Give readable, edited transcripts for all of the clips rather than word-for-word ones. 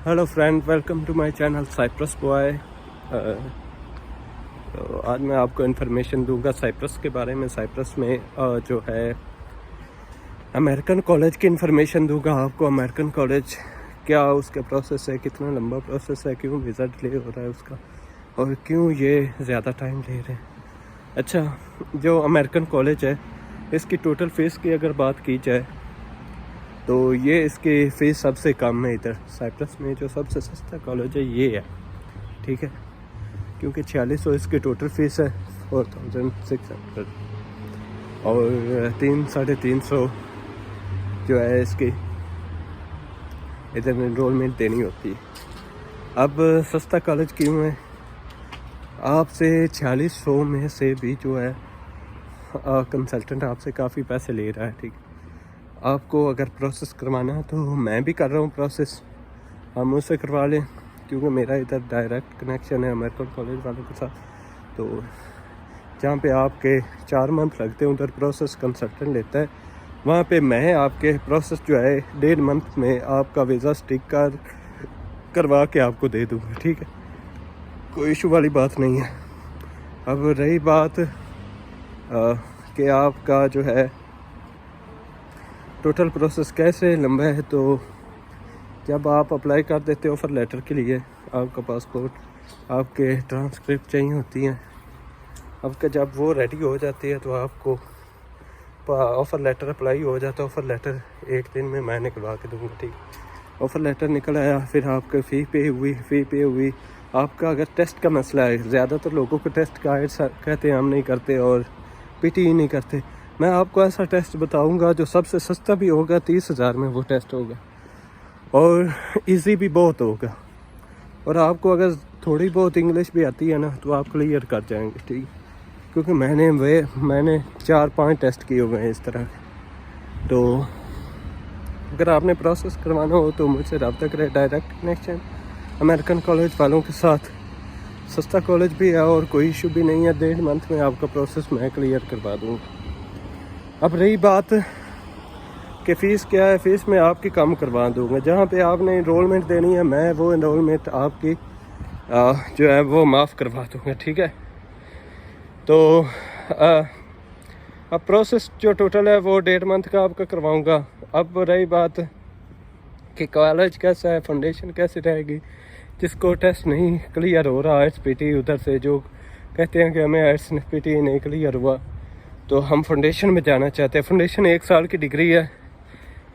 Hello friend, welcome to my channel Cyprus boy. तो आज मैं आपको इन्फॉर्मेशन दूंगा साइप्रस के बारे में। साइप्रस में जो है अमेरिकन कॉलेज की इन्फॉर्मेशन दूंगा आपको। अमेरिकन कॉलेज क्या उसका प्रोसेस है, कितना लंबा प्रोसेस है, क्यों वीज़ा डिले हो रहा है उसका, और क्यों ये ज़्यादा टाइम ले रहे हैं। अच्छा, जो अमेरिकन कॉलेज है इसकी टोटल फ़ीस की अगर बात की जाए तो ये इसकी फ़ीस सबसे कम है इधर साइप्रस में। जो सबसे सस्ता कॉलेज है ये है, ठीक है, क्योंकि 4600 इसकी टोटल फ़ीस है, 4600, और 300-350 जो है इसकी इधर इनरोलमेंट देनी होती है। अब सस्ता कॉलेज क्यों है? आपसे 4600 में से भी जो है कंसल्टेंट आपसे काफ़ी पैसे ले रहा है, ठीक। आपको अगर प्रोसेस करवाना है तो मैं भी कर रहा हूँ प्रोसेस, हम मुझसे करवा लें, क्योंकि मेरा इधर डायरेक्ट कनेक्शन है अमेरिकन कॉलेज वालों के साथ। तो जहाँ पे आपके 4 मंथ लगते हैं उधर प्रोसेस कंसल्टेंट लेता है, वहाँ पे मैं आपके प्रोसेस जो है 1.5 मंथ में आपका वीज़ा स्टिकर करवा के आपको दे दूँगा, ठीक है, कोई इशू वाली बात नहीं है। अब रही बात कि आपका जो है टोटल प्रोसेस कैसे लंबा है, तो जब आप अप्लाई कर देते हो ऑफ़र लेटर के लिए, आपका पासपोर्ट, आपके ट्रांसक्रिप्ट चाहिए होती हैं, आपका जब वो रेडी हो जाती है तो आपको ऑफ़र लेटर अप्लाई हो जाता है। ऑफ़र लेटर 1 दिन में मैं निकलवा के दूँगा, ठीक। ऑफ़र लेटर निकल आया, फिर आपका फ़ी पे हुई। आपका अगर टेस्ट का मसला है, ज़्यादातर लोगों को टेस्ट का कहते हैं हम नहीं करते और पीटी ही नहीं करते। मैं आपको ऐसा टेस्ट बताऊंगा जो सबसे सस्ता भी होगा, 30,000 में वो टेस्ट होगा, और इजी भी बहुत होगा, और आपको अगर थोड़ी बहुत इंग्लिश भी आती है ना तो आप क्लियर कर जाएंगे, ठीक। क्योंकि मैंने 4-5 टेस्ट किए हुए हैं इस तरह के। तो अगर आपने प्रोसेस करवाना हो तो मुझसे रब्ता करें, डायरेक्ट कनेक्शन अमेरिकन कॉलेज वालों के साथ। सस्ता कॉलेज भी है और कोई इशू भी नहीं है, 1.5 मंथ में आपका प्रोसेस मैं क्लियर करवा दूँगा। अब रही बात कि फ़ीस क्या है, फ़ीस मैं आपकी कम करवा दूँगा। जहाँ पे आपने इनरोलमेंट देनी है मैं वो इनरोलमेंट आपकी जो है वो माफ़ करवा दूँगा, ठीक है। तो अब प्रोसेस जो टोटल है वो 1.5 मंथ का आपका करवाऊँगा। अब रही बात कि कॉलेज कैसा है, फाउंडेशन कैसी रहेगी, जिसको टेस्ट नहीं क्लियर हो रहा IELTS उधर से जो कहते हैं कि हमें IELTS नहीं क्लियर हुआ तो हम फाउंडेशन में जाना चाहते हैं। फाउंडेशन 1 साल की डिग्री है,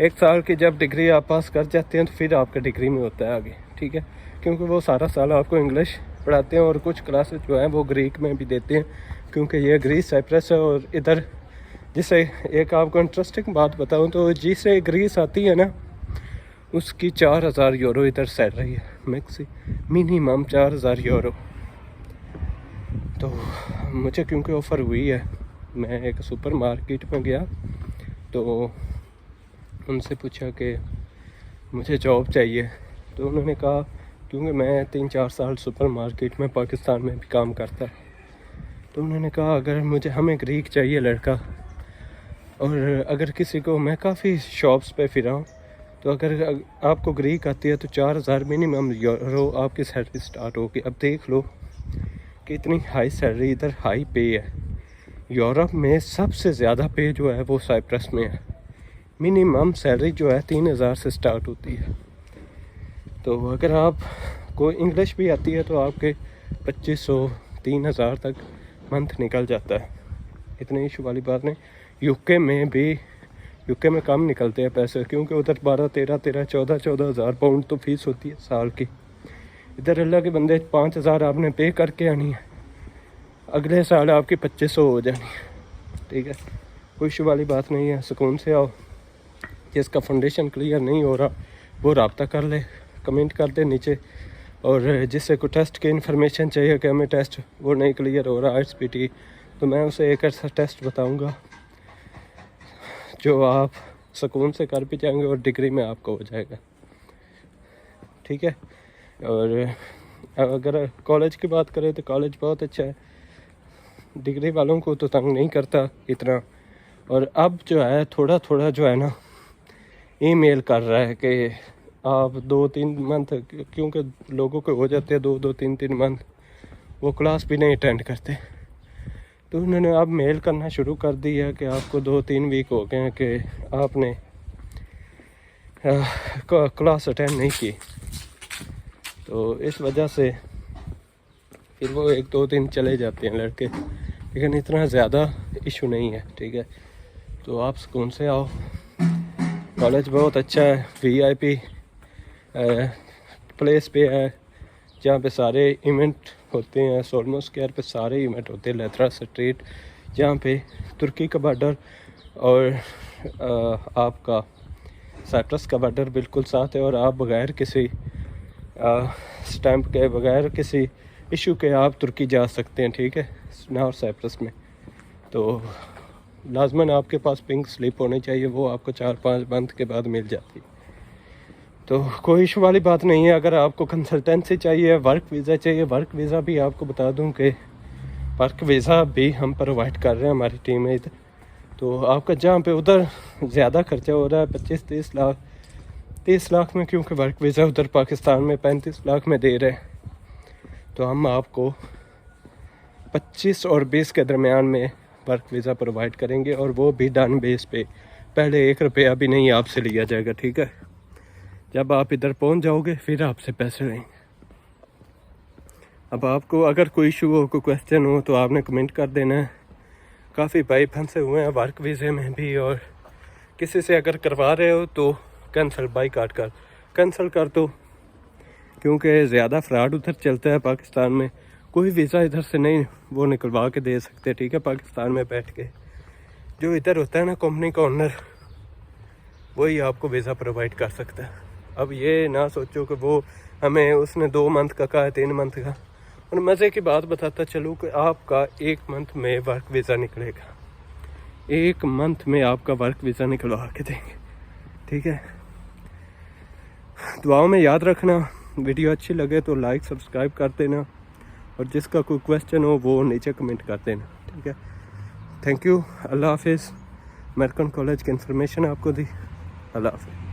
1 साल की जब डिग्री आप पास कर जाते हैं तो फिर आपका डिग्री में होता है आगे, ठीक है, क्योंकि वो सारा साल आपको इंग्लिश पढ़ाते हैं और कुछ क्लासेस जो हैं वो ग्रीक में भी देते हैं, क्योंकि ये ग्रीस साइप्रस है। और इधर जिसे एक आपको इंटरेस्टिंग बात बताऊँ तो जिसे ग्रीस आती है ना उसकी 4,000 यूरो इधर सैलरी है, मिनिमम 4,000 यूरो। तो मुझे क्योंकि ऑफ़र हुई है, मैं एक सुपर मार्केट में गया तो उनसे पूछा कि मुझे जॉब चाहिए, तो उन्होंने कहा, क्योंकि मैं 3-4 साल सुपर मार्केट में पाकिस्तान में भी काम करता, तो उन्होंने कहा अगर हमें ग्रीक चाहिए लड़का, और अगर किसी को, मैं काफ़ी शॉप्स पे फिरा हूँ, तो अगर आपको ग्रीक आती है तो 4,000 मिनिमम यूरो आपकी सैलरी स्टार्ट होगी। अब देख लो कि इतनी हाई सैलरी, इधर हाई पे है। यूरोप में सबसे ज़्यादा पे जो है वो साइप्रस में है, मिनिमम सैलरी जो है 3,000 से स्टार्ट होती है। तो अगर आप को इंग्लिश भी आती है तो आपके 2,500-3,000 तक मंथ निकल जाता है, इतनी इशू वाली बात नहीं। यूके में कम निकलते हैं पैसे, क्योंकि उधर 14,000 पाउंड तो फीस होती है साल की। इधर अल्लाह के बंदे 5,000 आपने पे करके आनी है, अगले साल आपकी 2,500 हो जानी है, ठीक है, कोई इशू वाली बात नहीं है, सुकून से आओ। जिसका फाउंडेशन क्लियर नहीं हो रहा वो रब्ता कर ले, कमेंट कर दे नीचे, और जिससे कोई टेस्ट की इन्फॉर्मेशन चाहिए कि हमें टेस्ट वो नहीं क्लियर हो रहा IELTS तो मैं उसे एक ऐसा टेस्ट बताऊंगा जो आप सुकून से कर भी जाएंगे और डिग्री में आपको हो जाएगा, ठीक है। और अगर कॉलेज की बात करें तो कॉलेज बहुत अच्छा है, डिग्री वालों को तो तंग नहीं करता इतना। और अब जो है थोड़ा जो है ना ईमेल कर रहा है कि آپ 2-3 منتھ، کیونکہ لوگوں کو ہو جاتے ہیں 2-3 منتھ وہ کلاس بھی نہیں اٹینڈ کرتے، تو انہوں نے اب میل کرنا شروع کر دی ہے کہ آپ کو 2-3 ویک ہو گئے ہیں کہ آپ نے کلاس اٹینڈ نہیں کی، تو اس وجہ سے پھر وہ 1-2 دن چلے جاتے ہیں لڑکے، لیکن اتنا زیادہ ایشو نہیں ہے، ٹھیک ہے۔ تو آپ سکون سے آؤ، کالج بہت اچھا ہے، VIP پلیس پہ ہے جہاں پہ سارے ایونٹ ہوتے ہیں، سولمو اسکوائر پہ سارے ایونٹ ہوتے ہیں، لیتھرا اسٹریٹ جہاں پہ ترکی کا بارڈر اور آپ کا سائپرس کا بارڈر بالکل ساتھ ہے، اور آپ بغیر کسی سٹیمپ کے، بغیر کسی ایشو کے آپ ترکی جا سکتے ہیں، ٹھیک ہے، نہ اور سائپرس میں۔ تو لازماً آپ کے پاس پنک سلپ ہونی چاہیے، وہ آپ کو 4-5 منتھ کے بعد مل جاتی، تو کوئی ایشو والی بات نہیں ہے۔ اگر آپ کو کنسلٹنسی چاہیے، ورک ویزا چاہیے، ورک ویزا بھی آپ کو بتا دوں کہ ورک ویزا بھی ہم پرووائڈ کر رہے ہیں ہماری ٹیم میں، تو آپ کا جہاں پہ ادھر زیادہ خرچہ ہو رہا ہے 25-30 لاکھ 30 لاکھ میں، کیونکہ ورک ویزا ادھر پاکستان میں 35 لاکھ میں دے رہے ہیں، تو ہم آپ کو 25 اور 20 کے درمیان میں ورک ویزا پرووائڈ کریں گے، اور وہ بھی ڈن بیس پہ، پہلے 1 روپیہ بھی نہیں آپ سے لیا جائے گا، ٹھیک ہے۔ جب آپ ادھر پہنچ جاؤ گے پھر آپ سے پیسے لیں گے۔ اب آپ کو اگر کوئی ایشو ہو، کوئی کویسچن ہو تو آپ نے کمنٹ کر دینا ہے۔ کافی بھائی پھنسے ہوئے ہیں ورک ویزے میں بھی، اور کسی سے اگر کروا رہے ہو تو کینسل بائی کاٹ کر کینسل کر دو، کیونکہ زیادہ فراڈ ادھر چلتا ہے پاکستان میں، کوئی ویزا ادھر سے نہیں وہ نکلوا کے دے سکتے، ٹھیک ہے۔ پاکستان میں بیٹھ کے جو ادھر ہوتا ہے نا کمپنی کا اونر، وہی آپ کو ویزا پرووائڈ کر سکتا ہے۔ اب یہ نہ سوچو کہ وہ ہمیں اس نے 2 منتھ کا کہا ہے، 3 منتھ کا، اور مزے کی بات بتاتا چلوں کہ آپ کا 1 منتھ میں ورک ویزا نکلے گا، 1 منتھ میں آپ کا ورک ویزا نکلوا کے دیں گے، ٹھیک ہے۔ دعاؤں میں یاد رکھنا، ویڈیو اچھی لگے تو لائک سبسکرائب کر دینا، اور جس کا کوئی کویسچن ہو وہ نیچے کمنٹ کر دینا، ٹھیک ہے۔ تھینک یو، اللہ حافظ۔ امریکن کالج کی انفارمیشن آپ کو دی، اللہ حافظ۔